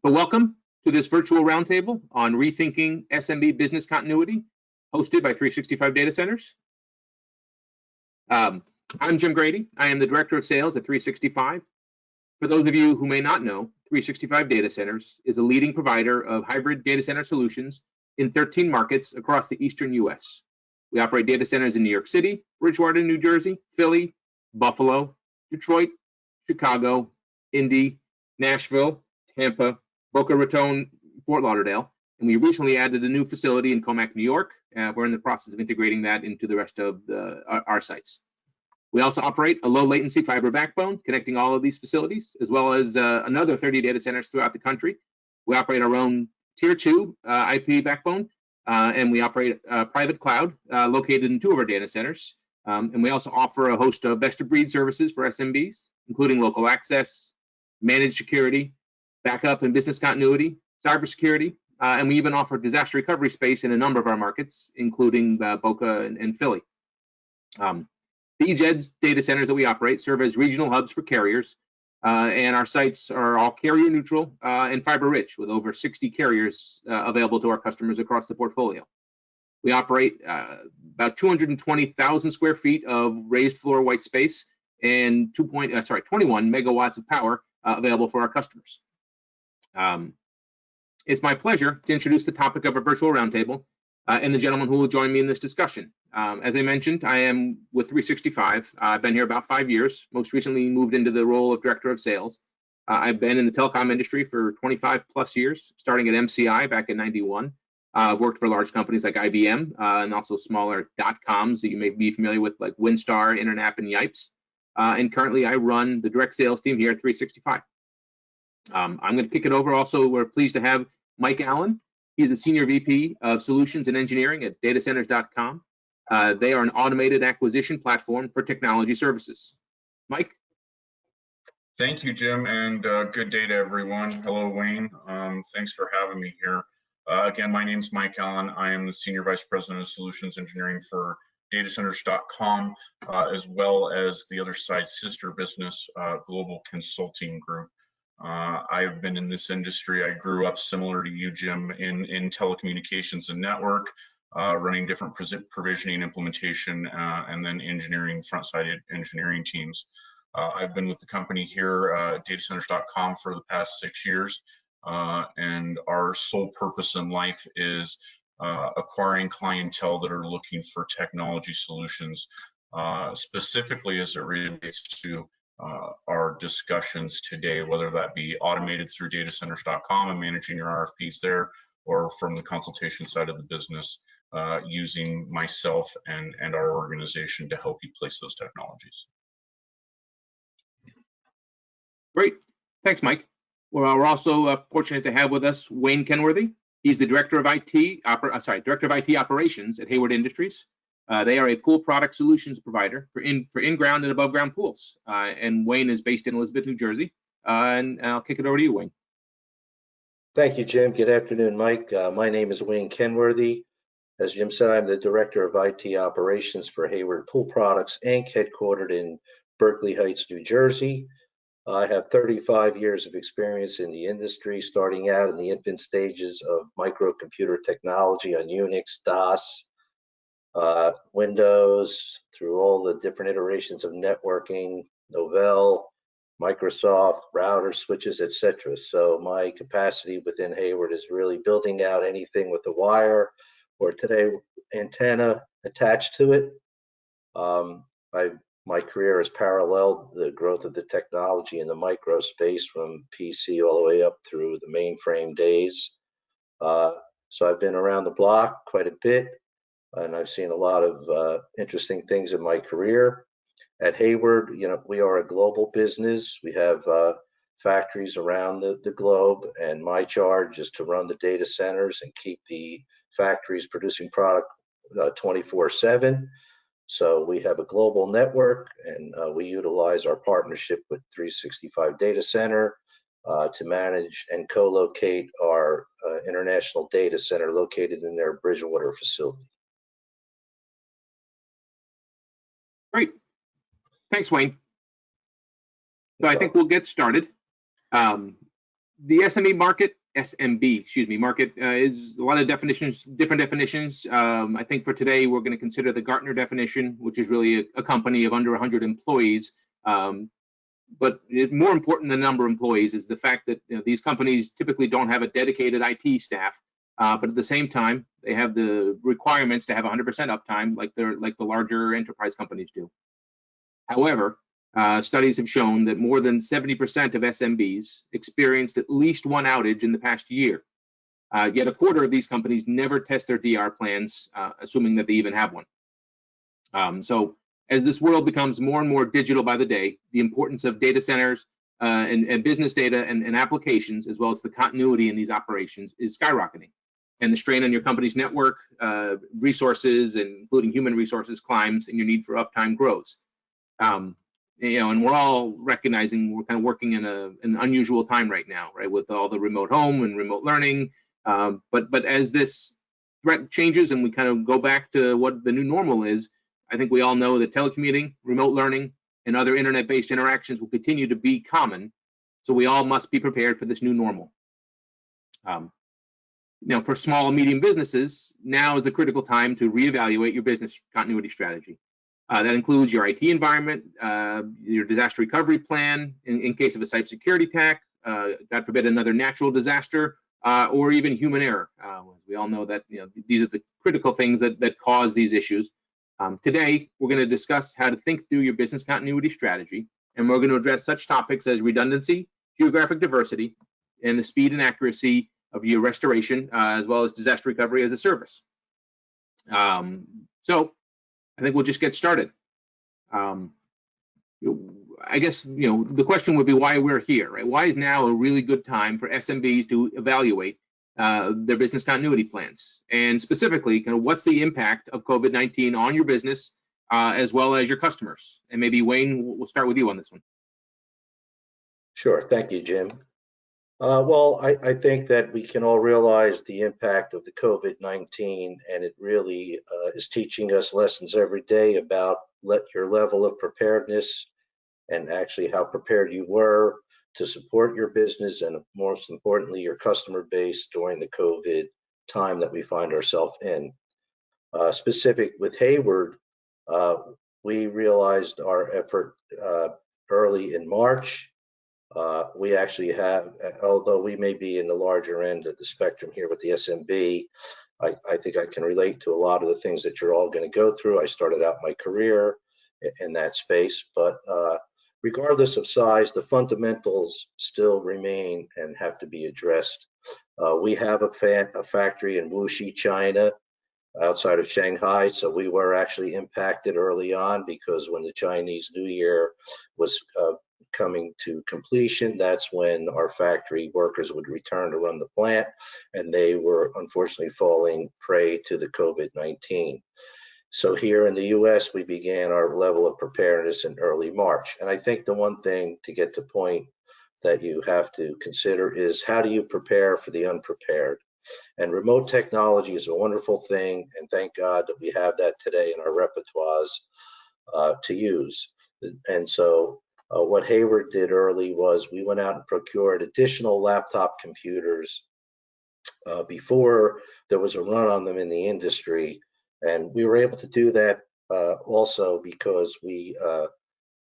But welcome to this virtual roundtable on rethinking SMB business continuity, hosted by 365 Data Centers. I'm Jim Grady. I am the Director of Sales at 365. For those of you who may not know, 365 Data Centers is a leading provider of hybrid data center solutions in 13 markets across the eastern US. We operate data centers in New York City, Bridgewater, New Jersey, Philly, Buffalo, Detroit, Chicago, Indy, Nashville, Tampa, Boca Raton, Fort Lauderdale, and we recently added a new facility in Comac, New York. We're in the process of integrating that into the rest of our sites. We also operate a low latency fiber backbone connecting all of these facilities, as well as another 30 data centers throughout the country. We operate our own Tier 2 IP backbone, and we operate a private cloud located in 2 of our data centers. And we also offer a host of best-of-breed services for SMBs, including local access, managed security, backup and business continuity, cybersecurity, and we even offer disaster recovery space in a number of our markets, including Boca and Philly. The EJEDS data centers that we operate serve as regional hubs for carriers, and our sites are all carrier neutral and fiber rich, with over 60 carriers available to our customers across the portfolio. We operate about 220,000 square feet of raised floor white space and 21 megawatts of power available for our customers. It's my pleasure to introduce the topic of our virtual roundtable and the gentleman who will join me in this discussion. As I mentioned, I am with 365. I've been here about 5 years, most recently moved into the role of Director of Sales. I've been in the telecom industry for 25 plus years, starting at MCI back in '91. I've worked for large companies like IBM and also smaller dot-coms that you may be familiar with, like Winstar, Internap, and Yipes. And currently I run the direct sales team here at 365. I'm going to kick it over. Also, we're pleased to have Mike Allen. He's the Senior VP of Solutions and Engineering at datacenters.com. They are an automated acquisition platform for technology services. Mike? Thank you, Jim, and good day to everyone. Hello, Wayne. Thanks for having me here. Again, my name is Mike Allen. I am the Senior Vice President of Solutions Engineering for datacenters.com, as well as the other side's sister business, Global Consulting Group. I've been in this industry. I grew up similar to you, Jim, in telecommunications and network, running different provisioning, implementation, and then engineering, front-side engineering teams. I've been with the company here, datacenters.com, for the past 6 years, and our sole purpose in life is acquiring clientele that are looking for technology solutions, specifically as it relates to our discussions today, whether that be automated through datacenters.com and managing your RFPs there, or from the consultation side of the business, using myself and our organization to help you place those technologies. Great. Thanks, Mike. Well, we're also fortunate to have with us Wayne Kenworthy. He's the Director of IT Operations at Hayward Industries. They are a pool product solutions provider for in-ground and above-ground pools. And Wayne is based in Elizabeth, New Jersey. And I'll kick it over to you, Wayne. Thank you, Jim. Good afternoon, Mike. My name is Wayne Kenworthy. As Jim said, I'm the Director of IT Operations for Hayward Pool Products, Inc., headquartered in Berkeley Heights, New Jersey. I have 35 years of experience in the industry, starting out in the infant stages of microcomputer technology on Unix, DOS, Windows, through all the different iterations of networking, Novell, Microsoft, routers, switches, etc. So my capacity within Hayward is really building out anything with a wire or today antenna attached to it. My career has paralleled the growth of the technology in the micro space, from PC all the way up through the mainframe days. So I've been around the block quite a bit, and I've seen a lot of interesting things in my career. At Hayward, we are a global business. We have factories around the globe, and my charge is to run the data centers and keep the factories producing product 24/7. So we have a global network, and we utilize our partnership with 365 Data Center to manage and co-locate our international data center located in their Bridgewater facility. Great. Thanks, Wayne. So I think we'll get started. The SME market, SMB, excuse me, market is a lot of definitions, different definitions. I think for today, we're going to consider the Gartner definition, which is really a company of under 100 employees. But more important than the number of employees is the fact that these companies typically don't have a dedicated IT staff, but at the same time, they have the requirements to have 100% uptime like the larger enterprise companies do. However, studies have shown that more than 70% of SMBs experienced at least one outage in the past year. Yet a quarter of these companies never test their DR plans, assuming that they even have one. So as this world becomes more and more digital by the day, the importance of data centers and business data and applications, as well as the continuity in these operations, is skyrocketing. And the strain on your company's network, resources, including human resources, climbs, and your need for uptime grows. And we're all recognizing we're kind of working in an unusual time right now, right, with all the remote home and remote learning. But as this threat changes and we kind of go back to what the new normal is, I think we all know that telecommuting, remote learning, and other internet-based interactions will continue to be common. So we all must be prepared for this new normal. For small and medium businesses, now is the critical time to reevaluate your business continuity strategy. That includes your IT environment, your disaster recovery plan in case of a cybersecurity attack, God forbid another natural disaster, or even human error. As we all know that these are the critical things that cause these issues. Today, we're going to discuss how to think through your business continuity strategy, and we're going to address such topics as redundancy, geographic diversity, and the speed and accuracy of your restoration, as well as disaster recovery as a service. So I think we'll just get started. I guess the question would be why we're here, right? Why is now a really good time for SMBs to evaluate their business continuity plans, and specifically, kind of what's the impact of COVID-19 on your business as well as your customers? And maybe Wayne, we'll start with you on this one. Sure, thank you, Jim. Well, I think that we can all realize the impact of the COVID-19, and it really is teaching us lessons every day about your level of preparedness and actually how prepared you were to support your business and, most importantly, your customer base during the COVID time that we find ourselves in. Specific with Hayward, we realized our effort early in March. We actually have, although we may be in the larger end of the spectrum here with the SMB, I think I can relate to a lot of the things that you're all going to go through. I started out my career in that space, but regardless of size, the fundamentals still remain and have to be addressed. We have a factory in Wuxi, China, outside of Shanghai, so we were actually impacted early on because when the Chinese New Year was coming to completion, that's when our factory workers would return to run the plant, and they were unfortunately falling prey to the COVID-19. So here in the US, we began our level of preparedness in early March. And I think the one thing to get to point that you have to consider is how do you prepare for the unprepared? And remote technology is a wonderful thing, and thank God that we have that today in our repertoires to use. And so what Hayward did early was we went out and procured additional laptop computers before there was a run on them in the industry. And we were able to do that also because we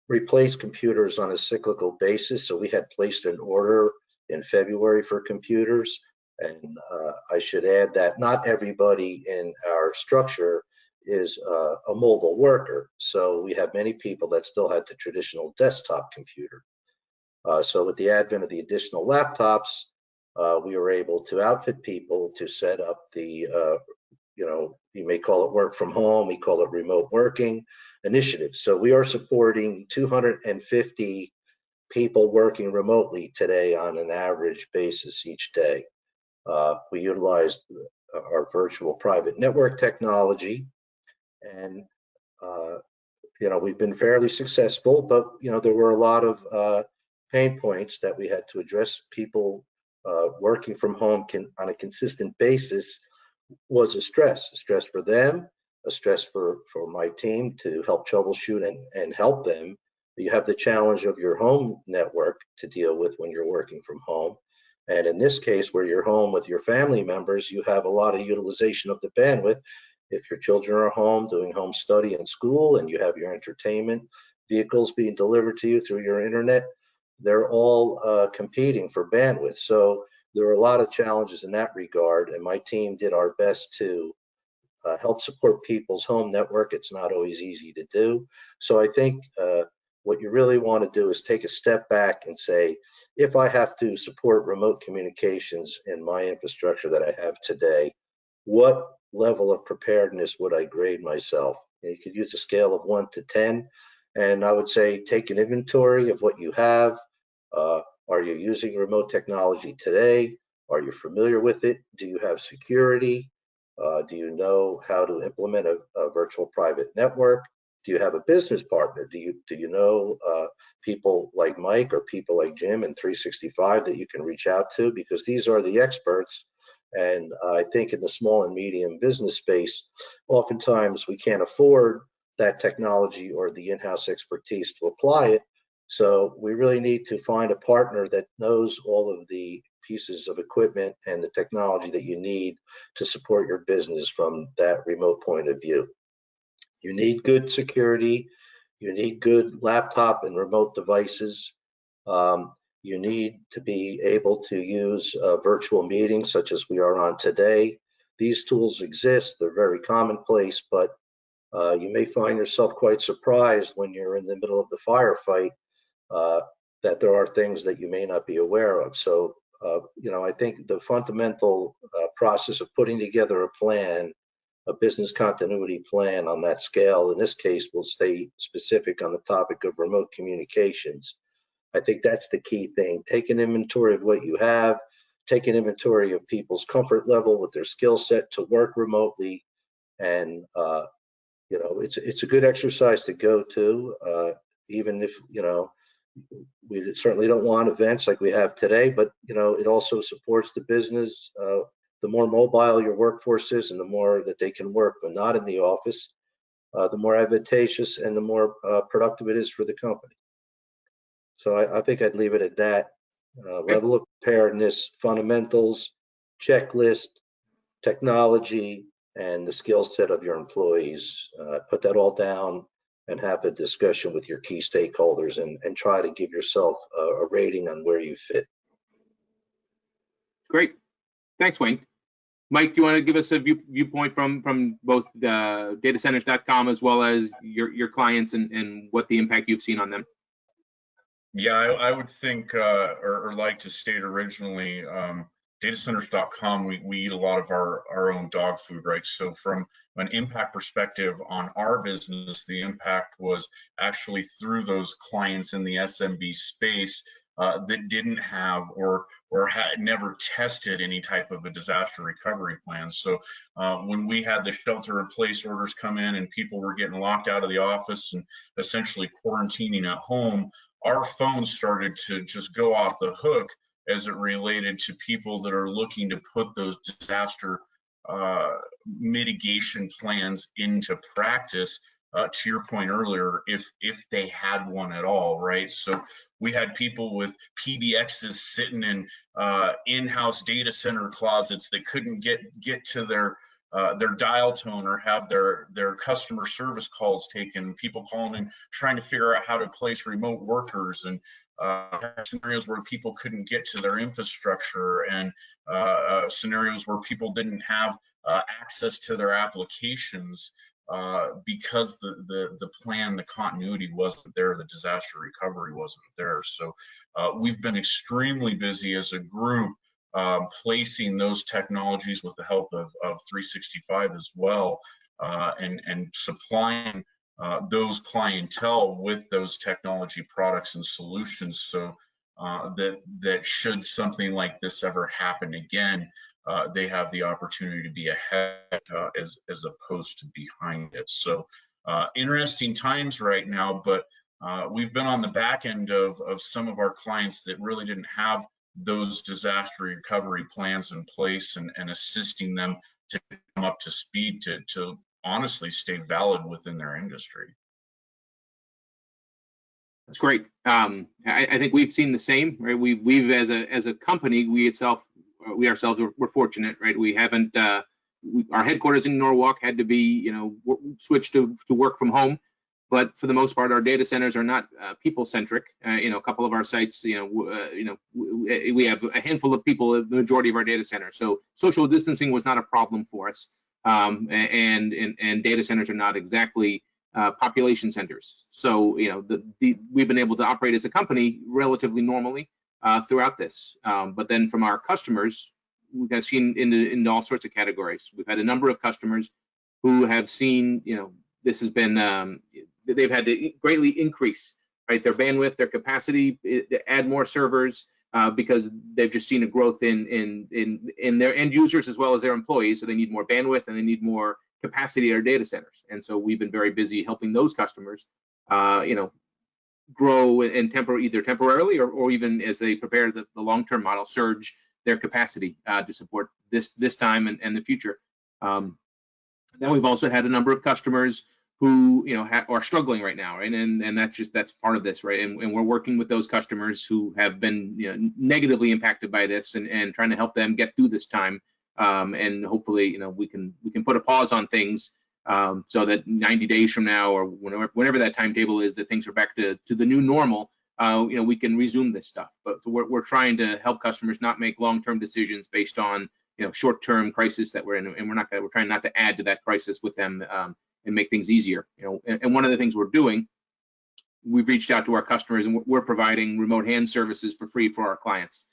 replaced computers on a cyclical basis. So we had placed an order in February for computers. And I should add that not everybody in our structure is a mobile worker. So we have many people that still had the traditional desktop computer. So with the advent of the additional laptops, we were able to outfit people to set up the, you may call it work from home, we call it remote working initiative. So we are supporting 250 people working remotely today on an average basis each day. We utilized our virtual private network technology, and we've been fairly successful, but there were a lot of pain points that we had to address. People working from home on a consistent basis was a stress for them, a stress for my team to help troubleshoot and help them. You have the challenge of your home network to deal with when you're working from home. And in this case, where you're home with your family members, you have a lot of utilization of the bandwidth. If your children are home doing home study and school, and you have your entertainment vehicles being delivered to you through your internet, they're all competing for bandwidth. So there are a lot of challenges in that regard, and my team did our best to help support people's home network. It's not always easy to do. So I think what you really want to do is take a step back and say, if I have to support remote communications in my infrastructure that I have today, what level of preparedness would I grade myself? And you could use a scale of 1 to 10. And I would say take an inventory of what you have. Are you using remote technology today? Are you familiar with it? Do you have security? Do you know how to implement a virtual private network? Do you have a business partner? Do you know people like Mike or people like Jim in 365 that you can reach out to? Because these are the experts. And I think in the small and medium business space, oftentimes we can't afford that technology or the in-house expertise to apply it. So we really need to find a partner that knows all of the pieces of equipment and the technology that you need to support your business from that remote point of view. You need good security. You need good laptop and remote devices. You need to be able to use virtual meetings such as we are on today. These tools exist. They're very commonplace, but you may find yourself quite surprised when you're in the middle of the firefight that there are things that you may not be aware of. So, I think the fundamental process of putting together a plan, a business continuity plan on that scale, in this case, will stay specific on the topic of remote communications. I think that's the key thing. Take an inventory of what you have, take an inventory of people's comfort level with their skill set to work remotely, and it's a good exercise to go to, even if we certainly don't want events like we have today, but it also supports the business. The more mobile your workforce is and the more that they can work when not in the office, the more advantageous and the more productive it is for the company. So I think I'd leave it at that. Level of preparedness, fundamentals, checklist, technology, and the skill set of your employees. Put that all down and have a discussion with your key stakeholders and try to give yourself a rating on where you fit. Great. Thanks, Wayne. Mike, do you want to give us a viewpoint from both the datacenters.com as well as your clients and what the impact you've seen on them? Yeah, I would think or like to state originally, datacenters.com, we eat a lot of our own dog food, right? So from an impact perspective on our business, the impact was actually through those clients in the SMB space that didn't have or had never tested any type of a disaster recovery plan. So when we had the shelter in place orders come in and people were getting locked out of the office and essentially quarantining at home, our phones started to just go off the hook as it related to people that are looking to put those disaster mitigation plans into practice. To your point earlier, if they had one at all, right? So we had people with PBXs sitting in in-house data center closets that couldn't get to their dial tone or have their customer service calls taken, people calling in trying to figure out how to place remote workers, and scenarios where people couldn't get to their infrastructure, and scenarios where people didn't have access to their applications because the plan, the continuity wasn't there, the disaster recovery wasn't there. So we've been extremely busy as a group placing those technologies with the help of 365 as well, and supplying those clientele with those technology products and solutions, so that should something like this ever happen again, they have the opportunity to be ahead as opposed to behind it. So interesting times right now, but we've been on the back end of some of our clients that really didn't have those disaster recovery plans in place, and assisting them to come up to speed to honestly stay valid within their industry. That's great. I think we've seen the same, right? We've as a company, we ourselves we're fortunate, right? We haven't our headquarters in Norwalk had to be switched to work from home, but for the most part, our data centers are not people centric. A couple of our sites, we have a handful of people at the majority of our data centers, so social distancing was not a problem for us. And data centers are not exactly population centers. So, we've been able to operate as a company relatively normally throughout this. But then from our customers, we've got seen into all sorts of categories. We've had a number of customers who have seen, this has been, they've had to greatly increase, right, their bandwidth, their capacity, add more servers, because they've just seen a growth in their end users as well as their employees. So they need more bandwidth and they need more capacity at our data centers. And so we've been very busy helping those customers, grow and either temporarily or even as they prepare the long-term model, surge their capacity to support this time and the future. Then we've also had a number of customers who are struggling right now, right? And that's part of this, right? And we're working with those customers who have been negatively impacted by this and trying to help them get through this time. And hopefully we can put a pause on things so that 90 days from now or whenever that timetable is that things are back to the new normal, we can resume this stuff. But so we're trying to help customers not make long-term decisions based on short-term crisis that we're in, and we're trying not to add to that crisis with them and make things easier. And one of the things we're doing, we've reached out to our customers and we're providing remote hand services for free for our clients,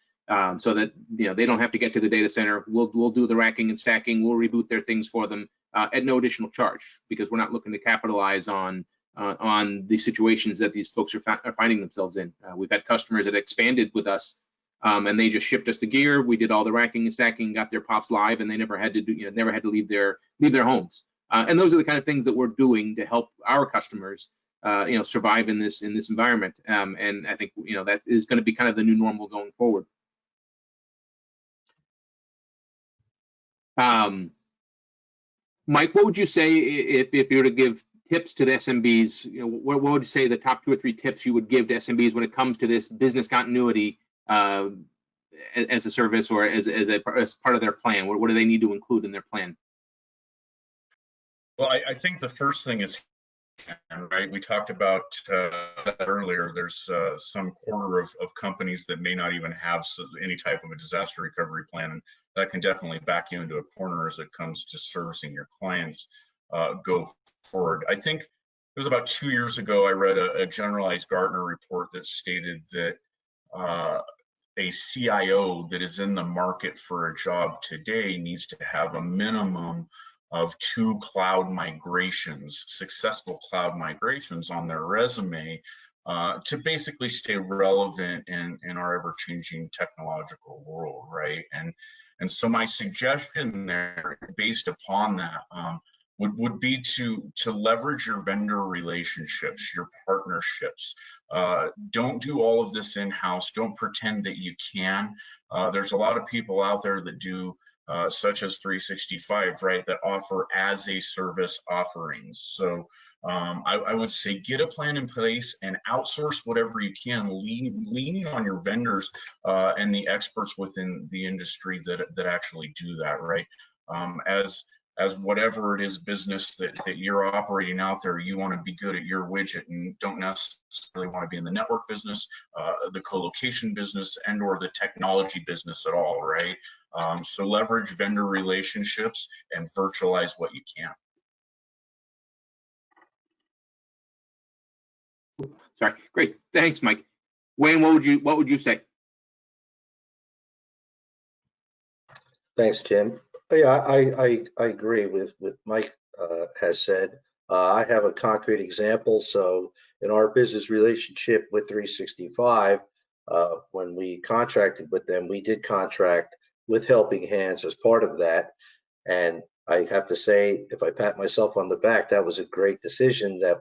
so that they don't have to get to the data center. We'll do the racking and stacking. We'll reboot their things for them at no additional charge, because we're not looking to capitalize on the situations that these folks are finding themselves in. We've had customers that expanded with us, and they just shipped us the gear. We did all the racking and stacking, got their POPs live, and they never had to never had to leave their homes. And those are the kind of things that we're doing to help our customers, survive in this environment. And I think that is going to be kind of the new normal going forward. Mike, what would you say if you were to give tips to the SMBs? What would you say the top 2 or 3 tips you would give to SMBs when it comes to this business continuity as a service or as part of their plan? What do they need to include in their plan? Well, I think the first thing is, right, we talked about that earlier. There's some quarter of companies that may not even have any type of a disaster recovery plan, and that can definitely back you into a corner as it comes to servicing your clients go forward. I think it was about 2 years ago I read a generalized Gartner report that stated that a CIO that is in the market for a job today needs to have a minimum of 2 cloud migrations, successful cloud migrations on their resume to basically stay relevant in our ever-changing technological world, right? And so my suggestion there, based upon that, would be to leverage your vendor relationships, your partnerships. Don't do all of this in-house. Don't pretend that you can. There's a lot of people out there that do such as 365, right, that offer as a service offerings. So I would say get a plan in place and outsource whatever you can, leaning on your vendors and the experts within the industry that actually do that, right? As whatever it is business that you're operating out there, you want to be good at your widget and don't necessarily want to be in the network business, the co-location business, and or the technology business at all, right? So leverage vendor relationships and virtualize what you can. Sorry, great, thanks, Mike. Wayne, what would you say? Thanks, Jim. Yeah, I agree with what Mike has said. I have a concrete example. So in our business relationship with 365, when we contracted with them, we did contract with Helping Hands as part of that. And I have to say, if I pat myself on the back, that was a great decision that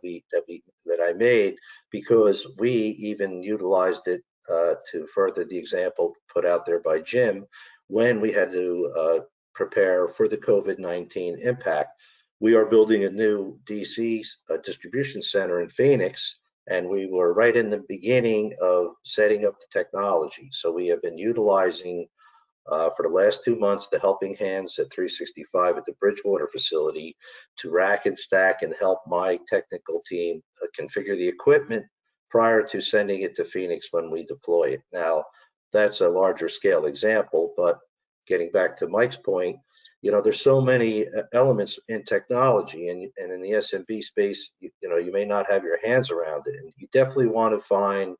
I made, because we even utilized it to further the example put out there by Jim when we had to prepare for the COVID-19 impact. We are building a new DC distribution center in Phoenix, and we were right in the beginning of setting up the technology. So we have been utilizing for the last 2 months the helping hands at 365 at the Bridgewater facility to rack and stack and help my technical team configure the equipment prior to sending it to Phoenix when we deploy it. Now, that's a larger scale example, but getting back to Mike's point, you know, there's so many elements in technology, and in the SMB space, you know, you may not have your hands around it, and you definitely want to find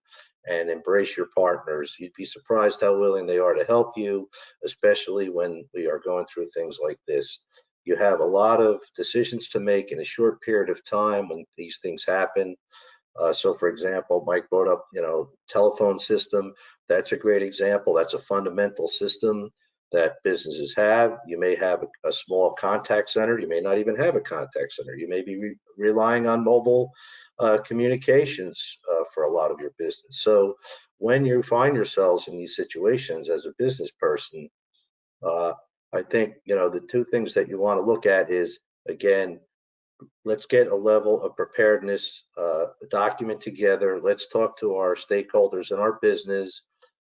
and embrace your partners. You'd be surprised how willing they are to help you, especially when we are going through things like this. You have a lot of decisions to make in a short period of time when these things happen. So for example, Mike brought up, you know, telephone system. That's a great example. That's a fundamental system that businesses have. You may have a small contact center. You may not even have a contact center. You may be relying on mobile communications for a lot of your business. So when you find yourselves in these situations as a business person, I think, you know, the two things that you want to look at is, again, let's get a level of preparedness document together. Let's talk to our stakeholders in our business,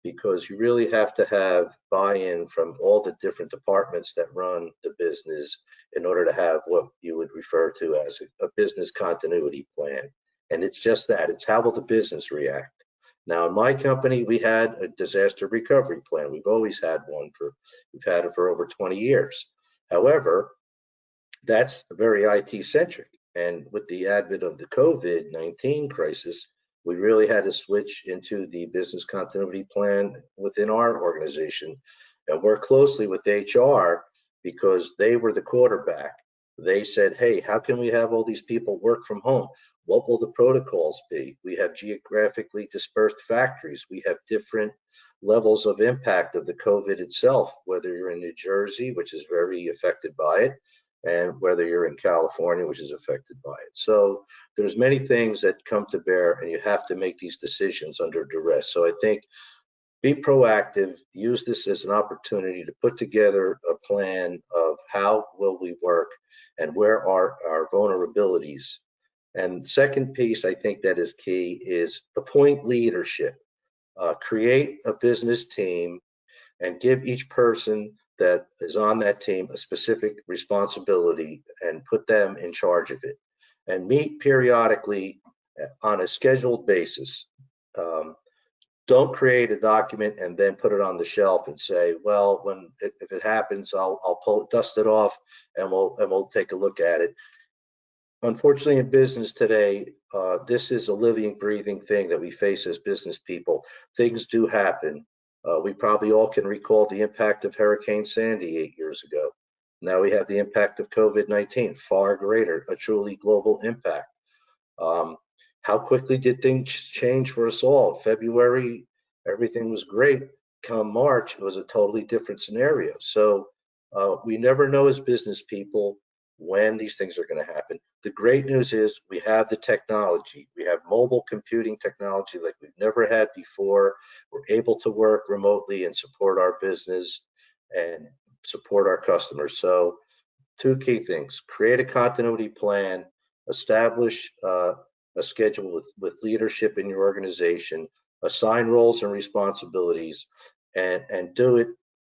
because you really have to have buy-in from all the different departments that run the business in order to have what you would refer to as a business continuity plan. And it's just that, it's how will the business react. Now, in my company, we had a disaster recovery plan. We've always had one we've had it for over 20 years. However, that's very IT centric. And with the advent of the COVID-19 crisis, we really had to switch into the business continuity plan within our organization and work closely with HR, because they were the quarterback. They said, hey, how can we have all these people work from home? What will the protocols be? We have geographically dispersed factories. We have different levels of impact of the COVID itself, whether you're in New Jersey, which is very affected by it, and whether you're in California, which is affected by it. So there's many things that come to bear, and you have to make these decisions under duress. So I think be proactive, use this as an opportunity to put together a plan of how will we work and where are our vulnerabilities. And second piece I think that is key is appoint leadership. Create a business team and give each person that is on that team a specific responsibility and put them in charge of it, and meet periodically on a scheduled basis. Don't create a document and then put it on the shelf and say, well, if it happens, I'll dust it off and we'll take a look at it. Unfortunately, in business today, this is a living, breathing thing that we face as business people. Things do happen. We probably all can recall the impact of Hurricane Sandy 8 years ago. Now we have the impact of COVID-19, far greater, a truly global impact. How quickly did things change for us all? February, everything was great. Come March, it was a totally different scenario. So we never know as business people when these things are going to happen. The great news is we have the technology. We have mobile computing technology like we've never had before. We're able to work remotely and support our business and support our customers. So two key things: create a continuity plan, establish a schedule with leadership in your organization, assign roles and responsibilities, and do it,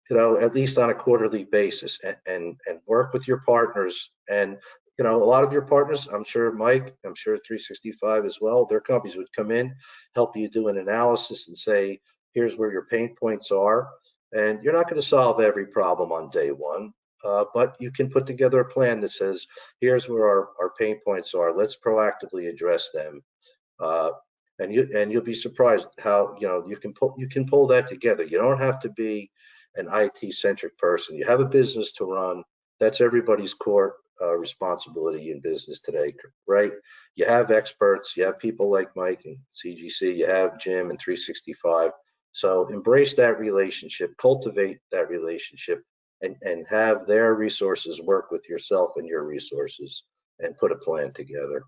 you know, at least on a quarterly basis, and work with your partners. And you know, a lot of your partners, I'm sure Mike, I'm sure 365 as well, their companies would come in, help you do an analysis and say, here's where your pain points are. And you're not going to solve every problem on day one, but you can put together a plan that says, here's where our pain points are. Let's proactively address them. And you'll be surprised how, you know, you can pull that together. You don't have to be an IT centric person. You have a business to run. That's everybody's core responsibility in business today, right? You have experts, you have people like Mike and CGC, you have Jim and 365. So embrace that relationship, cultivate that relationship, and have their resources work with yourself and your resources, and put a plan together.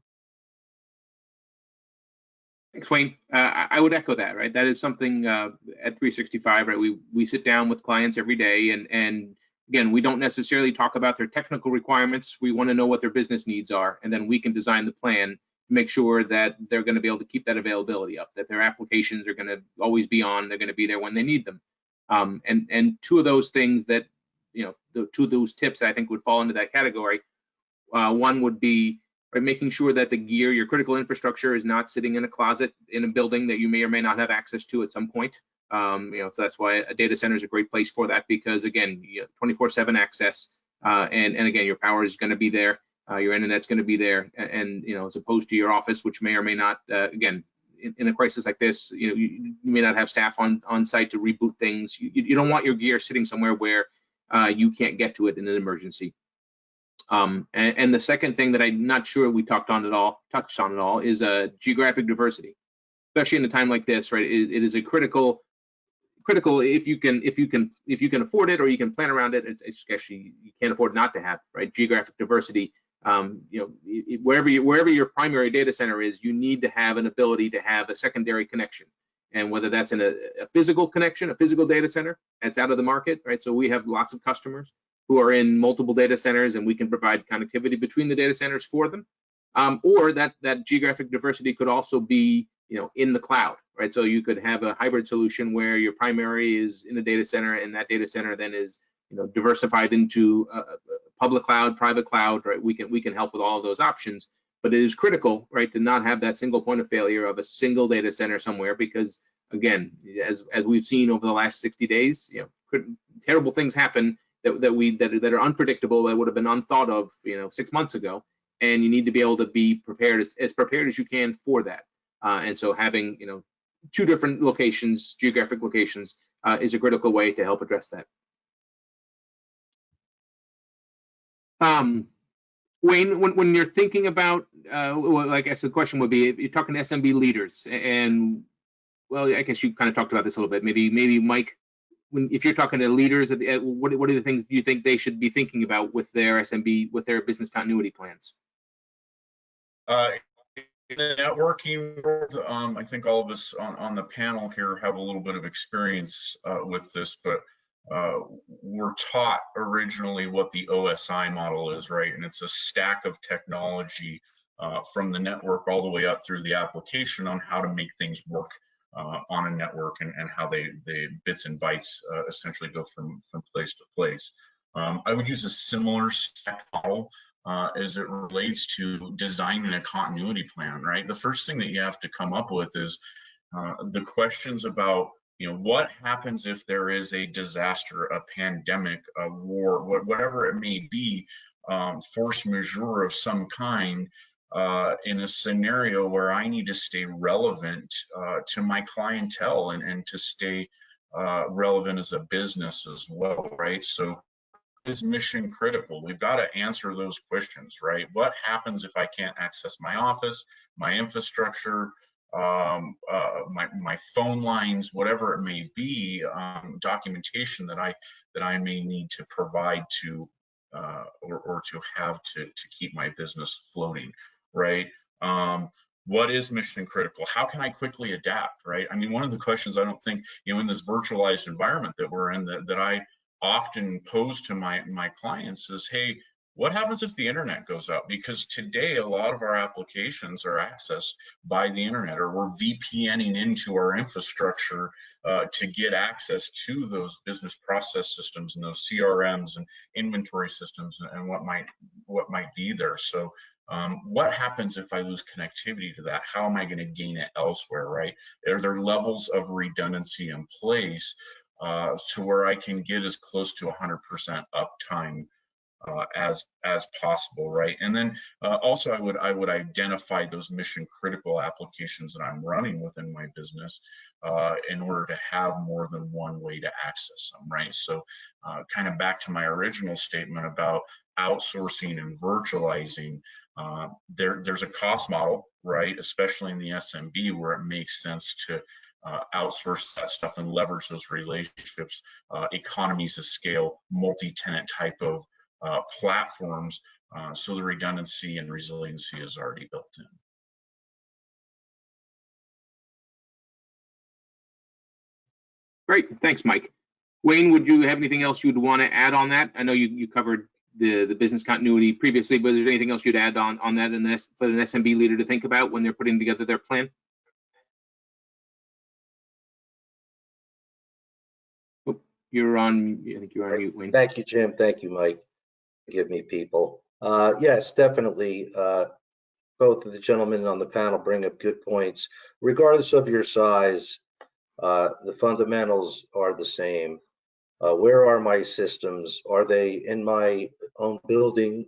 Thanks, Wayne. I would echo that, right? That is something at 365, right? We sit down with clients every day, and again, we don't necessarily talk about their technical requirements. We want to know what their business needs are, and then we can design the plan make sure that they're going to be able to keep that availability up, that their applications are going to always be on, they're going to be there when they need them. And two of those things that, two of those tips I think would fall into that category. One would be making sure that the gear, your critical infrastructure, is not sitting in a closet in a building that you may or may not have access to at some point. So that's why a data center is a great place for that, because again, 24/7 access, and again, your power is going to be there, your internet's going to be there, and as opposed to your office, which may or may not, again, in a crisis like this, you may not have staff on site to reboot things. You don't want your gear sitting somewhere where you can't get to it in an emergency. And the second thing that I'm not sure we touched on at all is geographic diversity, especially in a time like this, right? It is a critical if you can afford it, or you can plan around it. It's actually, you can't afford not to have, right? Geographic diversity. Wherever your primary data center is, you need to have an ability to have a secondary connection, and whether that's in a physical connection, a physical data center that's out of the market, right? So we have lots of customers who are in multiple data centers, and we can provide connectivity between the data centers for them. Or that geographic diversity could also be, in the cloud, right? So you could have a hybrid solution where your primary is in a data center, and that data center then is, diversified into a public cloud, private cloud, right? We can help with all of those options, but it is critical, right, to not have that single point of failure of a single data center somewhere, because again, as we've seen over the last 60 days, terrible things happen that are unpredictable, that would have been unthought of, 6 months ago, and you need to be able to be prepared as prepared as you can for that. And so having, two different locations, geographic locations, is a critical way to help address that. Wayne, when you're thinking about, well, I guess the question would be, if you're talking to SMB leaders, and well, I guess you kind of talked about this a little bit. Maybe Mike, if you're talking to leaders, what are the things do you think they should be thinking about with their SMB, with their business continuity plans? In the networking world, I think all of us on the panel here have a little bit of experience with this, but we're taught originally what the OSI model is, right? And it's a stack of technology from the network all the way up through the application on how to make things work on a network, and how they bits and bytes essentially go from place to place. I would use a similar stack model as it relates to designing a continuity plan, right? The first thing that you have to come up with is the questions about, what happens if there is a disaster, a pandemic, a war, whatever it may be, force majeure of some kind, in a scenario where I need to stay relevant to my clientele, and to stay relevant as a business as well, right? So is mission critical. We've got to answer those questions, right? What happens if I can't access my office, my infrastructure, my phone lines, whatever it may be, documentation that I may need to provide to or to have to keep my business floating, right? What is mission critical? How can I quickly adapt, right? I mean, one of the questions I don't think, in this virtualized environment that we're in, that I often pose to my clients is, hey, what happens if the internet goes out? Because today a lot of our applications are accessed by the internet, or we're VPNing into our infrastructure to get access to those business process systems and those CRMs and inventory systems and what might be there. So what happens if I lose connectivity to that? How am I going to gain it elsewhere, right? Are there levels of redundancy in place to where I can get as close to 100% uptime as possible, right? And then also I would identify those mission critical applications that I'm running within my business in order to have more than one way to access them, right? So kind of back to my original statement about outsourcing and virtualizing, there's a cost model, right? Especially in the SMB, where it makes sense to outsource that stuff and leverage those relationships, economies of scale, multi-tenant type of platforms, so the redundancy and resiliency is already built in. Great, thanks, Mike. Wayne, would you have anything else you'd want to add on that? I know you covered the business continuity previously, but is there anything else you'd add on that for an SMB leader to think about when they're putting together their plan? Oh, you're on, I think you're on mute, Wayne. Thank you, Jim. Thank you, Mike. Give me people. Yes, definitely. Both of the gentlemen on the panel bring up good points. Regardless of your size, the fundamentals are the same. Where are my systems? Are they in my own building?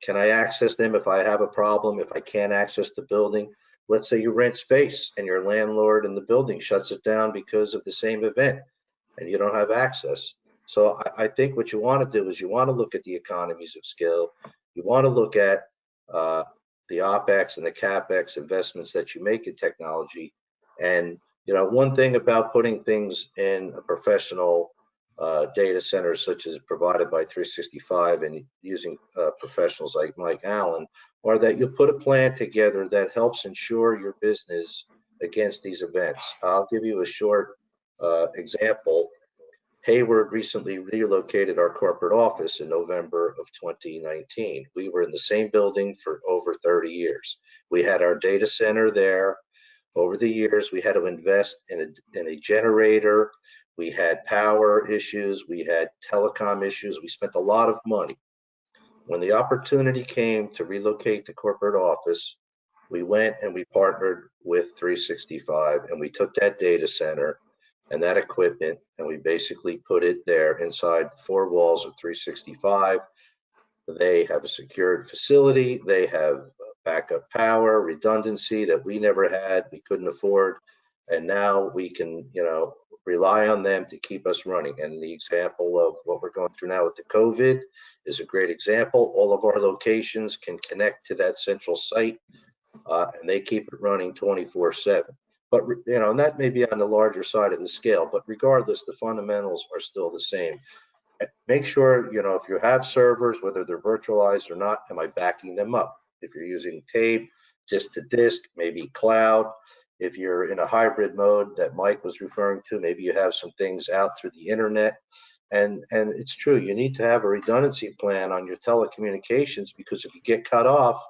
Can I access them if I have a problem? If I can't access the building, let's say you rent space and your landlord in the building shuts it down because of the same event and you don't have access. So I think what you want to do is you want to look at the economies of scale. You want to look at the OPEX and the CAPEX investments that you make in technology. And, you know, one thing about putting things in a professional data centers such as provided by 365 and using professionals like Mike Allen, are that you put a plan together that helps ensure your business against these events. I'll give you a short example. Hayward recently relocated our corporate office in November of 2019. We were in the same building for over 30 years. We had our data center there. Over the years, we had to invest in a generator. We had power issues. We had telecom issues. We spent a lot of money. When the opportunity came to relocate the corporate office, we went and we partnered with 365 and we took that data center and that equipment and we basically put it there inside the four walls of 365. They have a secured facility. They have backup power, redundancy that we never had, we couldn't afford. And now we can, you know, rely on them to keep us running. And the example of what we're going through now with the COVID is a great example. All of our locations can connect to that central site and they keep it running 24/7. But, you know, and that may be on the larger side of the scale, but regardless, the fundamentals are still the same. Make sure, you know, if you have servers, whether they're virtualized or not, am I backing them up? If you're using tape, disk to disk, maybe cloud. If you're in a hybrid mode that Mike was referring to, maybe you have some things out through the internet. And it's true, you need to have a redundancy plan on your telecommunications because if you get cut off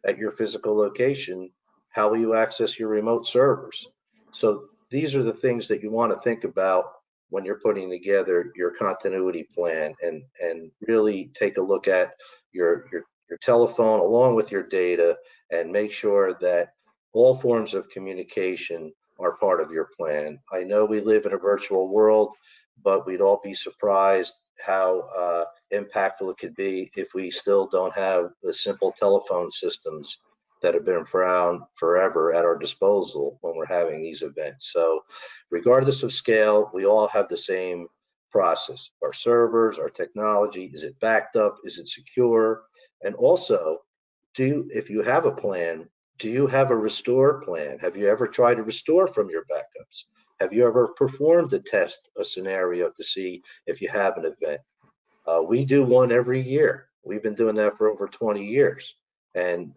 at your physical location, how will you access your remote servers? So these are the things that you want to think about when you're putting together your continuity plan and really take a look at your telephone along with your data and make sure that all forms of communication are part of your plan. I know we live in a virtual world, but we'd all be surprised how impactful it could be if we still don't have the simple telephone systems that have been around forever at our disposal when we're having these events. So regardless of scale, we all have the same process. Our servers, our technology, is it backed up? Is it secure? And also, if you have a plan, do you have a restore plan? Have you ever tried to restore from your backups? Have you ever performed a scenario to see if you have an event? We do one every year. We've been doing that for over 20 years. And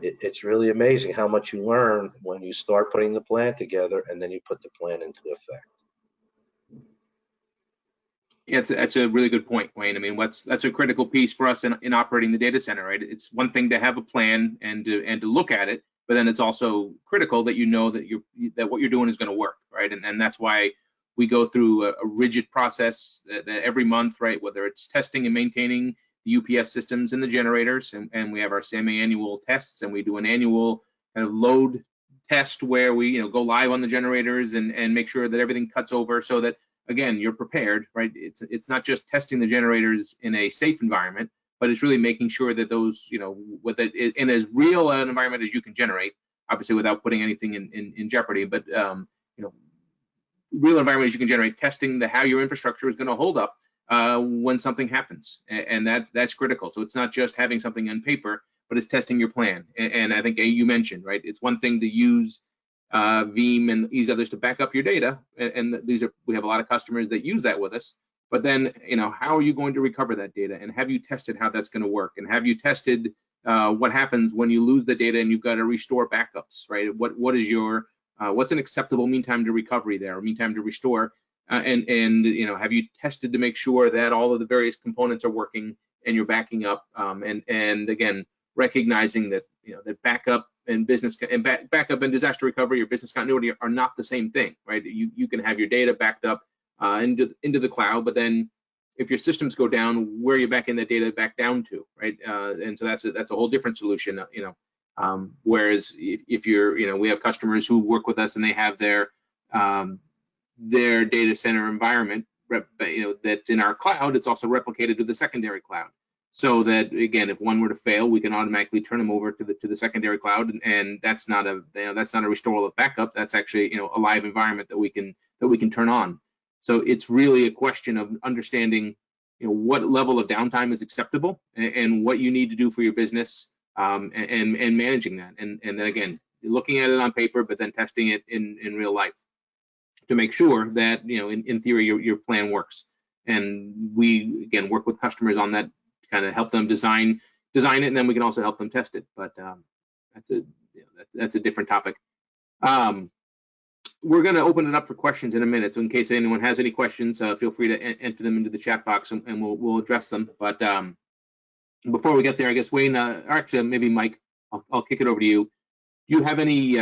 it's really amazing how much you learn when you start putting the plan together and then you put the plan into effect. Yeah, that's a really good point, Wayne. I mean, that's a critical piece for us in operating the data center, right? It's one thing to have a plan and to look at it, but then it's also critical that you know that that what you're doing is going to work, right? And that's why we go through a rigid process that every month, right? Whether it's testing and maintaining the UPS systems and the generators, and we have our semi-annual tests, and we do an annual kind of load test where we go live on the generators and make sure that everything cuts over so that, again, you're prepared, right? It's not just testing the generators in a safe environment, but it's really making sure that those, in as real an environment as you can generate, obviously without putting anything in jeopardy, but real environment as you can generate, testing how your infrastructure is going to hold up when something happens, and that's critical. So it's not just having something on paper, but it's testing your plan. And I think you mentioned, right? It's one thing to use Veeam and these others to back up your data, and we have a lot of customers that use that with us. But then, how are you going to recover that data? And have you tested how that's going to work? And have you tested what happens when you lose the data and you've got to restore backups, right? What is your what's an acceptable mean time to recovery there, or mean time to restore? And have you tested to make sure that all of the various components are working and you're backing up. And again, recognizing that that backup and backup and disaster recovery or business continuity are not the same thing, right? You can have your data backed up into the cloud, but then if your systems go down, where are you backing that data back down to, right? And so that's a whole different solution, whereas if you're, we have customers who work with us and they have their data center environment, that's in our cloud. It's also replicated to the secondary cloud, so that again, if one were to fail, we can automatically turn them over to the secondary cloud, and that's not a restorable backup. That's actually a live environment that we can turn on. So it's really a question of understanding what level of downtime is acceptable and what you need to do for your business, and managing that, and then again, looking at it on paper, but then testing it in real life to make sure that in theory your plan works. And we again work with customers on that, to kind of help them design it, and then we can also help them test it. But that's a different topic. We're going to open it up for questions in a minute, so in case anyone has any questions, feel free to enter them into the chat box, and we'll address them. But before we get there, I guess Wayne, or actually maybe Mike, I'll kick it over to you. Do you have any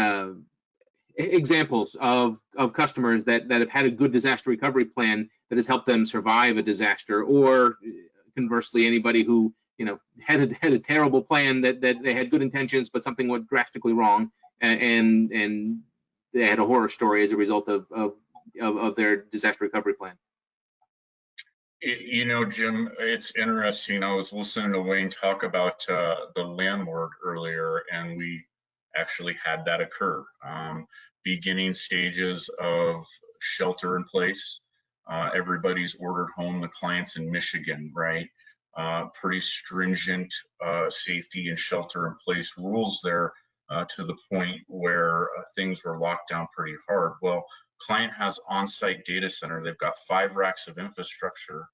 examples of customers that have had a good disaster recovery plan that has helped them survive a disaster, or conversely, anybody who had a terrible plan that they had good intentions, but something went drastically wrong, and they had a horror story as a result of their disaster recovery plan? Jim, it's interesting. I was listening to Wayne talk about the landlord earlier, and we actually had that occur. Beginning stages of shelter in place. Everybody's ordered home. The client's in Michigan, right? Pretty stringent safety and shelter in place rules there, to the point where things were locked down pretty hard. Well, client has on-site data center. They've got 5 racks of infrastructure,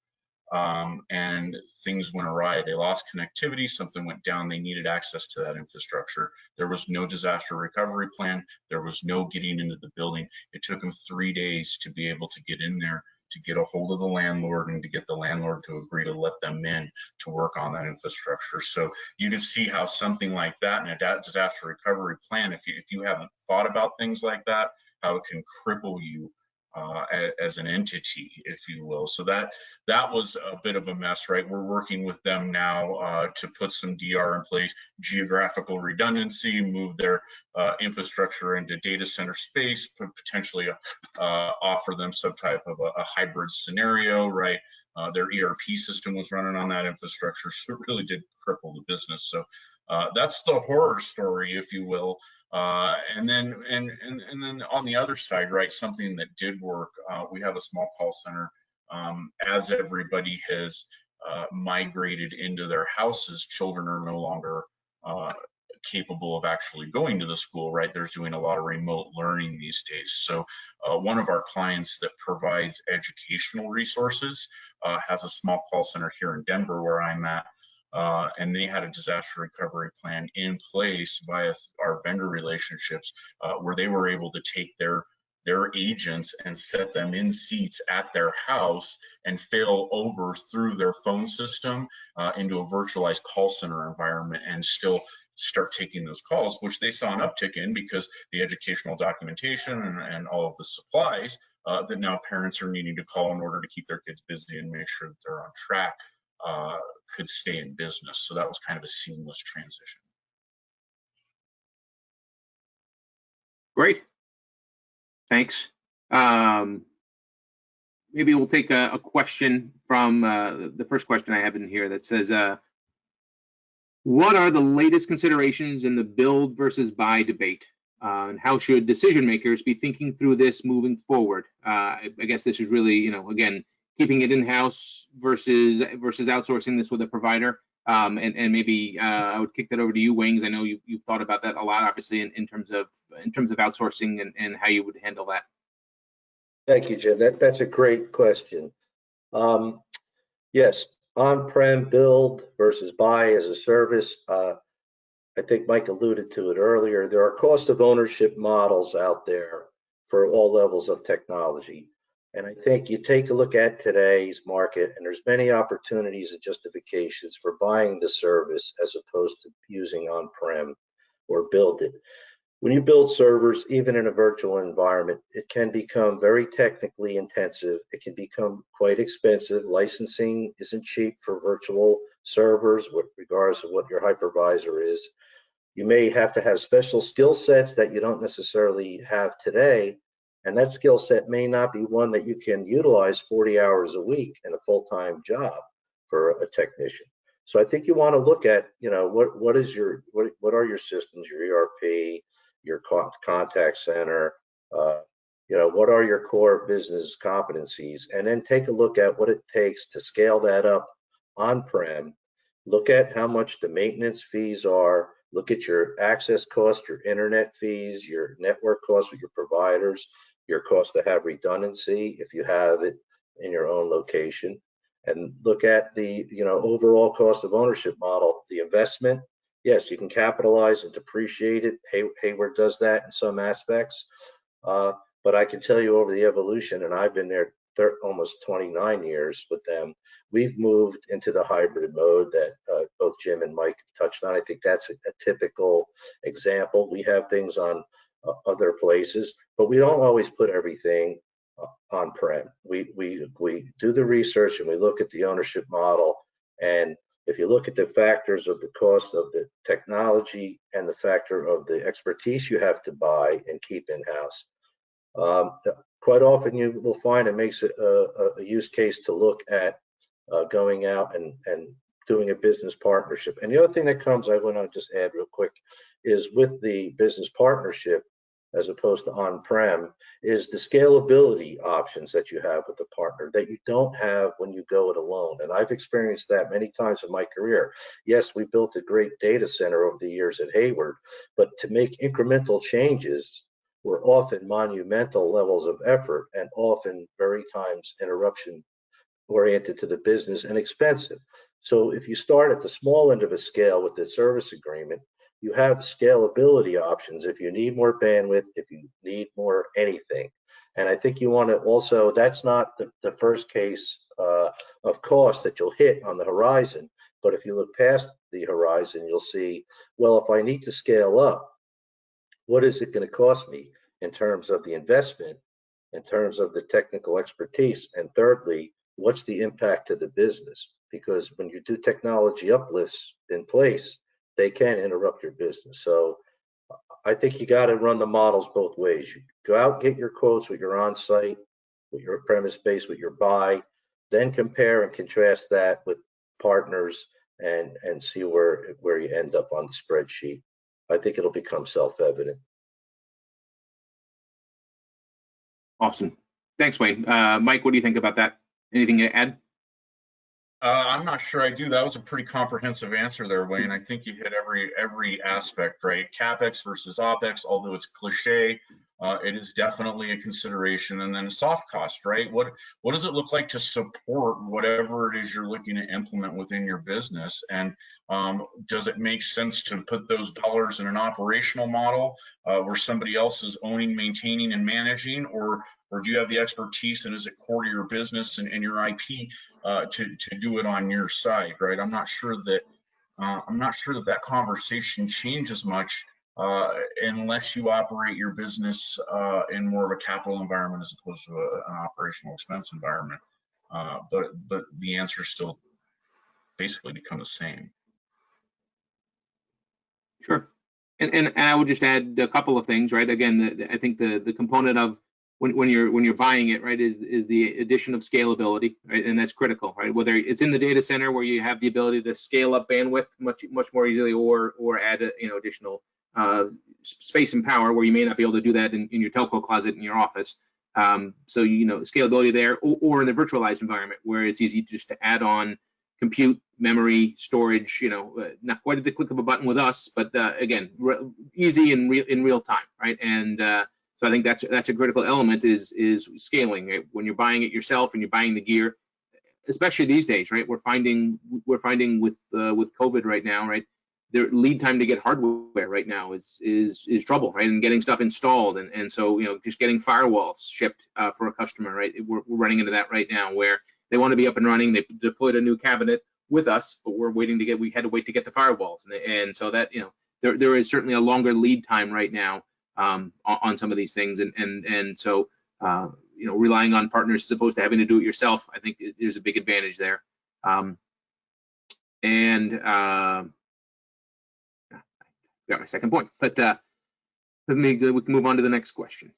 and things went awry. They lost connectivity, something went down, they needed access to that infrastructure. There was no disaster recovery plan. There was no getting into the building. It took them 3 days to be able to get in there, to get a hold of the landlord, and to get the landlord to agree to let them in to work on that infrastructure. So you can see how something like that in a disaster recovery plan, if you haven't thought about things like that, how it can cripple you as an entity, if you will. So that was a bit of a mess, right? We're working with them now to put some DR in place, geographical redundancy, move their infrastructure into data center space, potentially offer them some type of a hybrid scenario, right? Their ERP system was running on that infrastructure, so it really did cripple the business. So that's the horror story, if you will. And then on the other side, right, something that did work. We have a small call center. As everybody has migrated into their houses, children are no longer capable of actually going to the school, right? They're doing a lot of remote learning these days. So one of our clients that provides educational resources has a small call center here in Denver, where I'm at. And they had a disaster recovery plan in place via our vendor relationships, where they were able to take their agents and set them in seats at their house and fail over through their phone system into a virtualized call center environment, and still start taking those calls, which they saw an uptick in because the educational documentation and all of the supplies that now parents are needing to call in order to keep their kids busy and make sure that they're on track could stay in business. So that was kind of a seamless transition. Great, thanks. Maybe we'll take a question from the first question I have in here that says, what are the latest considerations in the build versus buy debate? And how should decision makers be thinking through this moving forward? I guess this is really, again, keeping it in-house versus outsourcing this with a provider. And maybe I would kick that over to you, Wayne, because I know you've thought about that a lot, obviously, in terms of outsourcing and how you would handle that. Thank you, Jim. That's a great question. Yes, on-prem build versus buy as a service. I think Mike alluded to it earlier. There are cost of ownership models out there for all levels of technology. And I think you take a look at today's market, and there's many opportunities and justifications for buying the service as opposed to using on-prem or build it. When you build servers, even in a virtual environment, it can become very technically intensive. It can become quite expensive. Licensing isn't cheap for virtual servers, regardless of what your hypervisor is. You may have to have special skill sets that you don't necessarily have today. And that skill set may not be one that you can utilize 40 hours a week in a full-time job for a technician. So I think you want to look at, what are your systems, your ERP, your contact center, what are your core business competencies, and then take a look at what it takes to scale that up on-prem. Look at how much the maintenance fees are. Look at your access costs, your internet fees, your network costs with your providers, your cost to have redundancy if you have it in your own location, and look at the overall cost of ownership model, the investment. Yes, you can capitalize and depreciate it. Hayward does that in some aspects, but I can tell you over the evolution, and I've been there almost 29 years with them, we've moved into the hybrid mode that both Jim and Mike touched on. I think that's a typical example. We have things on other places, but we don't always put everything on-prem. We do the research and we look at the ownership model. And if you look at the factors of the cost of the technology and the factor of the expertise you have to buy and keep in-house, quite often you will find it makes it a use case to look at going out and doing a business partnership. And the other thing that comes, I want to just add real quick, is with the business partnership, as opposed to on-prem, is the scalability options that you have with the partner that you don't have when you go it alone. And I've experienced that many times in my career. Yes, we built a great data center over the years at Hayward, but to make incremental changes were often monumental levels of effort and often very times interruption oriented to the business and expensive. So if you start at the small end of a scale with the service agreement, you have scalability options if you need more bandwidth, if you need more anything. And I think you want to also, that's not the first case of cost that you'll hit on the horizon, but if you look past the horizon, you'll see, well, if I need to scale up, what is it going to cost me in terms of the investment, in terms of the technical expertise, and thirdly, what's the impact to the business? Because when you do technology uplifts in place, they can interrupt your business. So I think you got to run the models both ways. You go out, get your quotes with your on-site, with your premise base, with your buy, then compare and contrast that with partners and see where you end up on the spreadsheet. I think it'll become self-evident. Awesome. Thanks, Wayne. Mike, what do you think about that? Anything to add? I'm not sure I do. That was a pretty comprehensive answer there, Wayne. I think you hit every aspect, right? CapEx versus OpEx, although it's cliche, it is definitely a consideration. And then a soft cost, right? What does it look like to support whatever it is you're looking to implement within your business? And does it make sense to put those dollars in an operational model where somebody else is owning, maintaining, and managing, or do you have the expertise and is it core to your business and your IP to do it on your side, right? I'm not sure that that conversation changes much unless you operate your business in more of a capital environment as opposed to an operational expense environment. But the answer still basically become the same. Sure. And I would just add a couple of things, right? Again, I think the component of when you're buying it, right, is the addition of scalability, right? And that's critical, right? Whether it's in the data center where you have the ability to scale up bandwidth much more easily, or add additional space and power where you may not be able to do that in your telco closet in your office. So scalability there, or in the virtualized environment where it's easy just to add on compute, memory, storage. Not quite at the click of a button with us, but again, easy in real time, right? And so I think that's a critical element is scaling, right? When you're buying it yourself and you're buying the gear, especially these days, right? We're finding with COVID right now, right? their lead time to get hardware right now is trouble, right? And getting stuff installed, and so just getting firewalls shipped for a customer, right? We're running into that right now where they want to be up and running. They deployed a new cabinet with us, but we had to wait to get the firewalls, and so that there is certainly a longer lead time right now on some of these things, and so relying on partners as opposed to having to do it yourself, I think there's a big advantage there. Got my second point, but we can move on to the next question.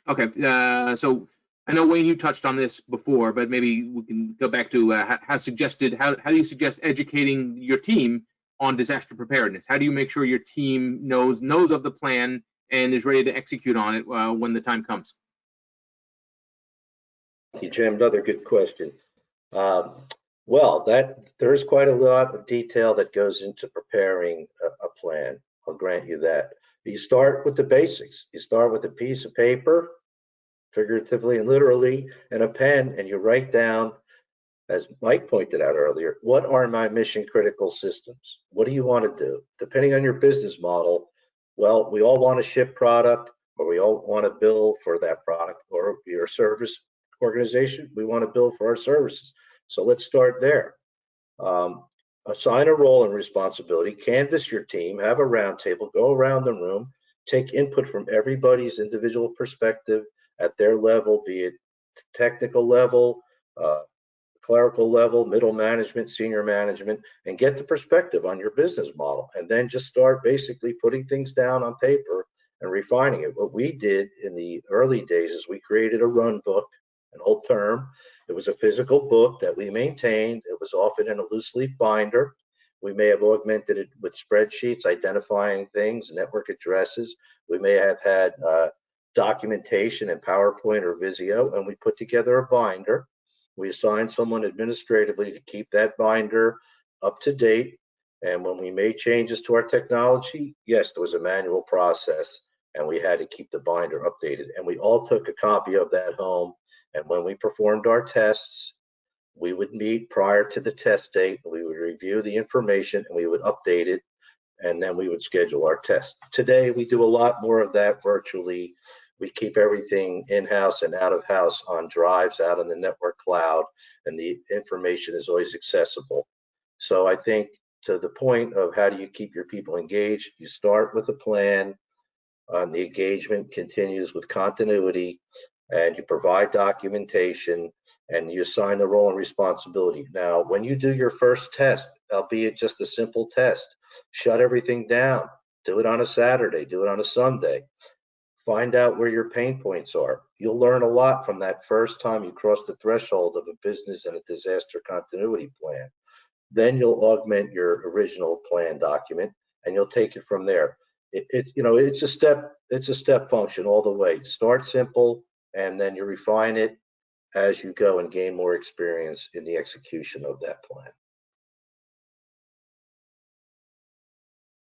Okay, so I know, Wayne, you touched on this before, but maybe we can go back to how do you suggest educating your team on disaster preparedness? How do you make sure your team knows of the plan and is ready to execute on it when the time comes? Thank you, Jim. Another good question. Well, there is quite a lot of detail that goes into preparing a plan. I'll grant you that. You start with the basics. You start with a piece of paper, figuratively and literally, and a pen, and you write down, as Mike pointed out earlier, what are my mission critical systems? What do you want to do? Depending on your business model, well, we all want to ship product, or we all want to bill for that product, or your service organization, we want to bill for our services. So let's start there. Assign a role and responsibility, canvas your team, have a roundtable, go around the room, take input from everybody's individual perspective at their level, be it technical level, clerical level, middle management, senior management, and get the perspective on your business model. And then just start basically putting things down on paper and refining it. What we did in the early days is we created a run book, an old term. It was a physical book that we maintained. It was often in a loose leaf binder. We may have augmented it with spreadsheets, identifying things, network addresses. We may have had documentation in PowerPoint or Visio, and we put together a binder. We assigned someone administratively to keep that binder up to date. And when we made changes to our technology, yes, there was a manual process, and we had to keep the binder updated. And we all took a copy of that home. And when we performed our tests, we would meet prior to the test date. We would review the information and we would update it, and then we would schedule our test. Today, we do a lot more of that virtually. We keep everything in-house and out of house on drives out on the network cloud, and the information is always accessible. So I think to the point of how do you keep your people engaged, you start with a plan, the engagement continues with continuity, and you provide documentation, and you assign the role and responsibility. Now, when you do your first test, albeit just a simple test, shut everything down, do it on a Saturday, do it on a Sunday, find out where your pain points are. You'll learn a lot from that first time you cross the threshold of a business and a disaster continuity plan. Then you'll augment your original plan document, and you'll take it from there. It's a step function all the way. Start simple, and then you refine it as you go and gain more experience in the execution of that plan.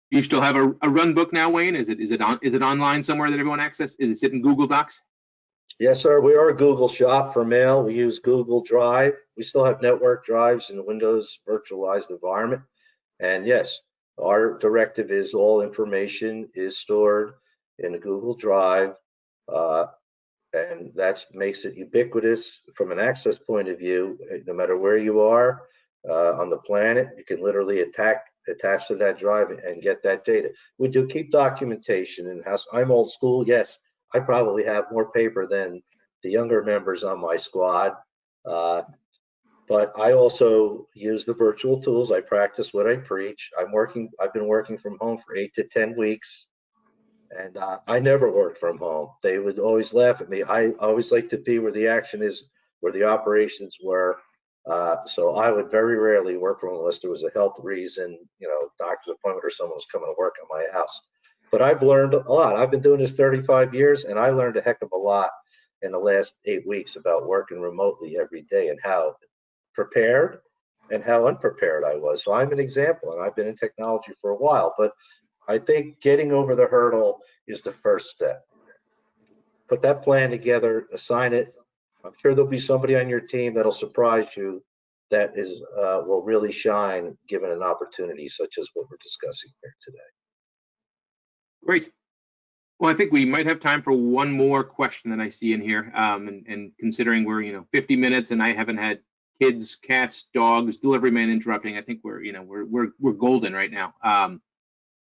You still have a run book now, Wayne? Is it online somewhere that everyone access? Is it sit in Google Docs? Yes, sir. We are a Google shop for mail. We use Google Drive. We still have network drives in the Windows virtualized environment. And yes, our directive is all information is stored in a Google Drive. And that makes it ubiquitous from an access point of view. No matter where you are on the planet, you can literally attach to that drive and get that data. We do keep documentation in-house. I'm old school. Yes, I probably have more paper than the younger members on my squad. But I also use the virtual tools. I practice what I preach. I've been working from home for 8 to 10 weeks. And I never worked from home. They would always laugh at me. I always like to be where the action is, where the operations were. So I would very rarely work from home unless there was a health reason, doctor's appointment or someone was coming to work at my house. But I've learned a lot. I've been doing this 35 years, and I learned a heck of a lot in the last 8 weeks about working remotely every day and how prepared and how unprepared I was. So I'm an example, and I've been in technology for a while, but I think getting over the hurdle is the first step. Put that plan together, assign it. I'm sure there'll be somebody on your team that'll surprise you that is will really shine given an opportunity such as what we're discussing here today. Great. Well, I think we might have time for one more question that I see in here. And considering we're 50 minutes and I haven't had kids, cats, dogs, delivery man interrupting, I think we're golden right now.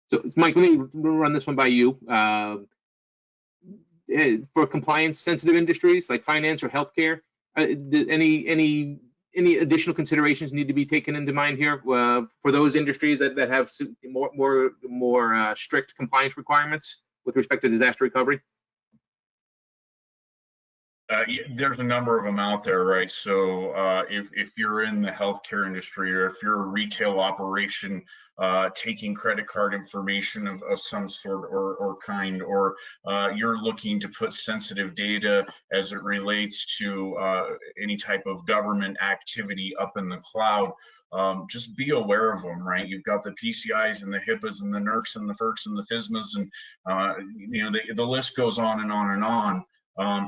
So Mike, let me run this one by you. For compliance sensitive industries like finance or healthcare, any additional considerations need to be taken into mind here for those industries that have more strict compliance requirements with respect to disaster recovery? There's a number of them out there, right? So if you're in the healthcare industry, or if you're a retail operation taking credit card information of some sort or kind, or you're looking to put sensitive data as it relates to any type of government activity up in the cloud, just be aware of them, right? You've got the PCIs and the HIPAAs and the NERCs and the FERCs and the FSMAs, and the list goes on and on and on.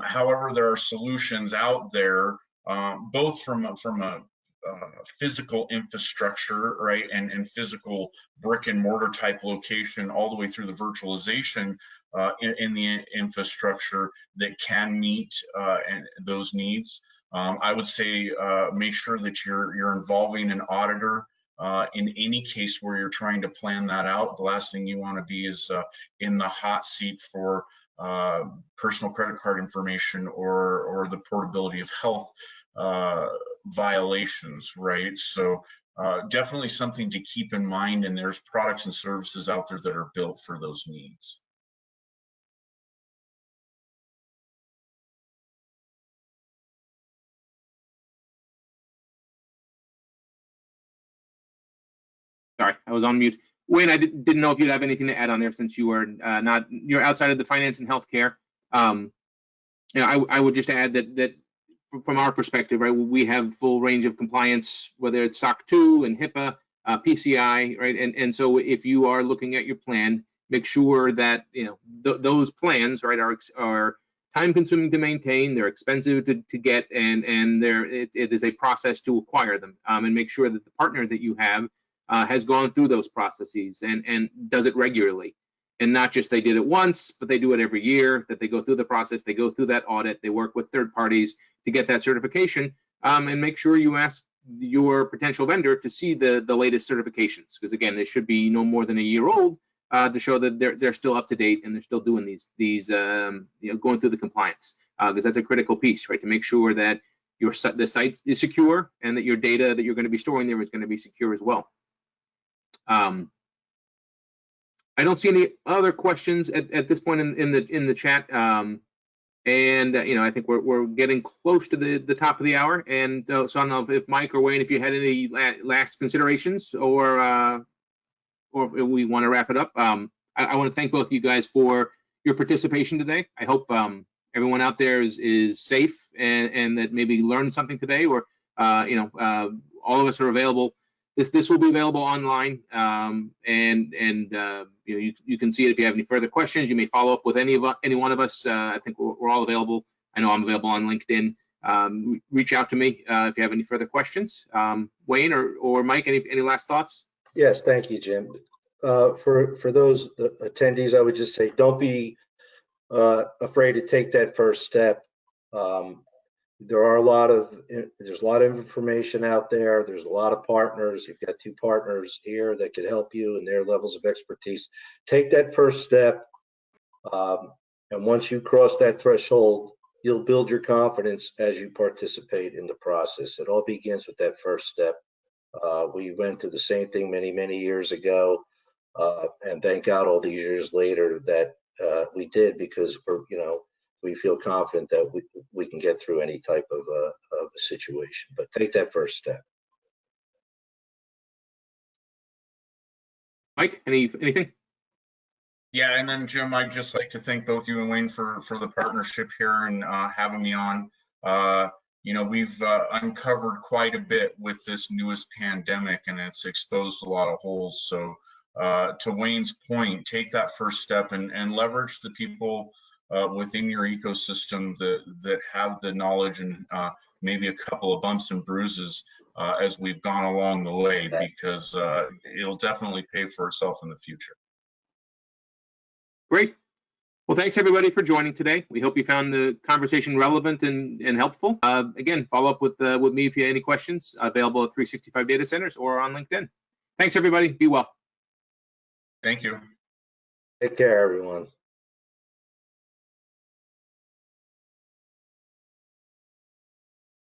However, there are solutions out there, both from a physical infrastructure, right, and physical brick and mortar type location, all the way through the virtualization in the infrastructure that can meet those needs. I would say make sure that you're involving an auditor in any case where you're trying to plan that out. The last thing you want to be is in the hot seat for personal credit card information or the portability of health violations, right? So definitely something to keep in mind, and there's products and services out there that are built for those needs. Sorry, I was on mute. Wayne, I didn't know if you'd have anything to add on there since you are you're outside of the finance and healthcare. I would just add that from our perspective, right, we have full range of compliance, whether it's SOC 2 and HIPAA, PCI, right, and so if you are looking at your plan, make sure that those plans, right, are time consuming to maintain, they're expensive to get, and it is a process to acquire them, and make sure that the partner that you have has gone through those processes and does it regularly. And not just they did it once, but they do it every year, that they go through the process, they go through that audit, they work with third parties to get that certification, and make sure you ask your potential vendor to see the latest certifications, because again, they should be no more than a year old to show that they're still up to date and they're still doing these going through the compliance, because that's a critical piece, right, to make sure that the site is secure and that your data that you're going to be storing there is going to be secure as well. I don't see any other questions at this point in the chat, and I think we're getting close to the top of the hour, and so I don't know if Mike or Wayne, if you had any last considerations, or if we want to wrap it up. I want to thank both of you guys for your participation today. I hope everyone out there is safe and that maybe learned something today, or all of us are available. This will be available online, and you can see it if you have any further questions. You may follow up with any one of us. I think we're all available. I know I'm available on LinkedIn. Reach out to me if you have any further questions. Wayne or Mike, any last thoughts? Yes, thank you, Jim. For those attendees, I would just say don't be afraid to take that first step. There's a lot of information out there. There's a lot of partners. You've got 2 partners here that could help you in their levels of expertise. Take that first step, and once you cross that threshold, you'll build your confidence as you participate in the process. It all begins with that first step. We went through the same thing many years ago, and thank God all these years later that we did, because we feel confident that we can get through any type of a situation. But take that first step. Mike, anything? Yeah, and then Jim, I'd just like to thank both you and Wayne for the partnership here and having me on. We've uncovered quite a bit with this newest pandemic, and it's exposed a lot of holes. So to Wayne's point, take that first step and leverage the people within your ecosystem that have the knowledge and maybe a couple of bumps and bruises as we've gone along the way, because it'll definitely pay for itself in the future. Great. Well, thanks everybody for joining today. We hope you found the conversation relevant and helpful. Again, follow up with me if you have any questions, available at 365 Data Centers or on LinkedIn. Thanks everybody. Be well. Thank you. Take care, everyone.